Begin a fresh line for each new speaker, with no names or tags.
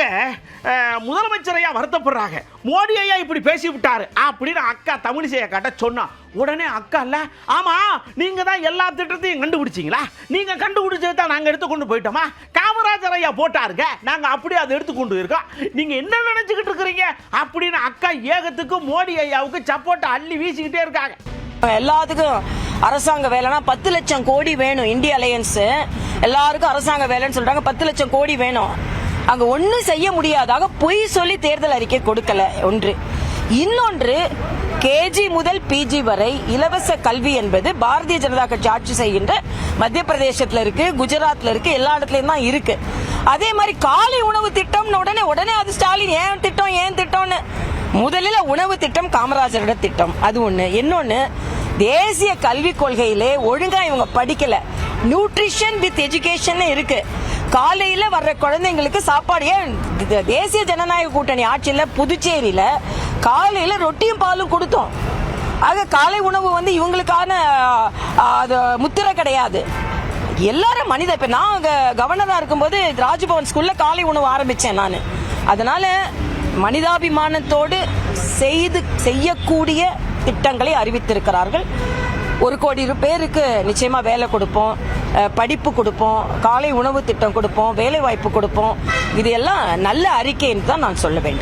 அவங்க முதலமைச்சரையா வருத்தப்படுறாங்க. மோடி ஐயா இப்படி பேசி விட்டாரு அப்படின்னு அக்கா தமிழிசை அக்காட்ட சொன்னா உடனே அக்கா இல்ல, ஆமா நீங்க தான் எல்லா திட்டத்தையும் கண்டுபிடிச்சிங்களா, நீங்க கண்டுபிடிச்சதை தான் நாங்க எடுத்து கொண்டு போயிட்டோமா, காமராஜர் ஐயா போட்டாருங்க நாங்க அப்படியே அதை எடுத்து கொண்டு இருக்கோம், நீங்க என்ன நினைச்சுக்கிட்டு இருக்கிறீங்க அப்படின்னு அக்கா ஏகத்துக்கு மோடி ஐயாவுக்கு சப்போர்ட் அள்ளி வீசிக்கிட்டே இருக்காங்க.
எல்லாத்துக்கும் அரசாங்க வேலைனா 10 லட்சம் கோடி வேணும். இந்திய அலையன்ஸ் எல்லாருக்கும் அரசாங்க வேலைன்னு சொல்றாங்க. 10 லட்சம் கோடி வேணும். அங்க ஒன்னும் செய்ய முடியாதாக பொய் சொல்லி தேர்தல் அறிக்கை கொடுக்கல. ஒன்று. இன்னொன்று, கேஜி முதல் பிஜி வரை இலவச கல்வி என்பது பாரதிய ஜனதா கட்சி ஆட்சி செய்கின்ற மத்திய பிரதேசத்துல இருக்கு, குஜராத்ல இருக்கு, எல்லா இடத்துலயும் தான் இருக்கு. அதே மாதிரி காலை உணவு திட்டம் உடனே அது ஸ்டாலின் ஏன் திட்டம்னு முதலில் உணவு திட்டம் காமராஜரோட திட்டம், அது ஒண்ணு. இன்னொன்னு, தேசிய கல்விக் கொள்கையிலே ஒழுங்கா இவங்க படிக்கல. நியூட்ரிஷன் வித் எஜுகேஷன் இருக்கு. காலையில வர்ற குழந்தைங்களுக்கு சாப்பாடு, தேசிய ஜனநாயக கூட்டணி ஆட்சியில புதுச்சேரியில காலையில ரொட்டியும் பாலும் கொடுத்தோம். ஆக காலை உணவு இவங்களுக்கான முத்திரை கிடையாது. எல்லாரும் மனித. இப்ப நான் கவர்னரா இருக்கும்போது ராஜ்பவன் ஸ்கூல்ல காலை உணவு ஆரம்பிச்சேன் நான். அதனால மனிதாபிமானத்தோடு செய்யக்கூடிய திட்டங்களை அறிவித்திருக்கிறார்கள். 1 கோடி பேருக்கு நிச்சயமா வேலை கொடுப்போம், படிப்பு கொடுப்போம், காலை உணவு திட்டம் கொடுப்போம், வேலை வாய்ப்பு கொடுப்போம். இது எல்லாம் நல்ல அறிக்கைன்னு தான் நான் சொல்ல வேண்டும்.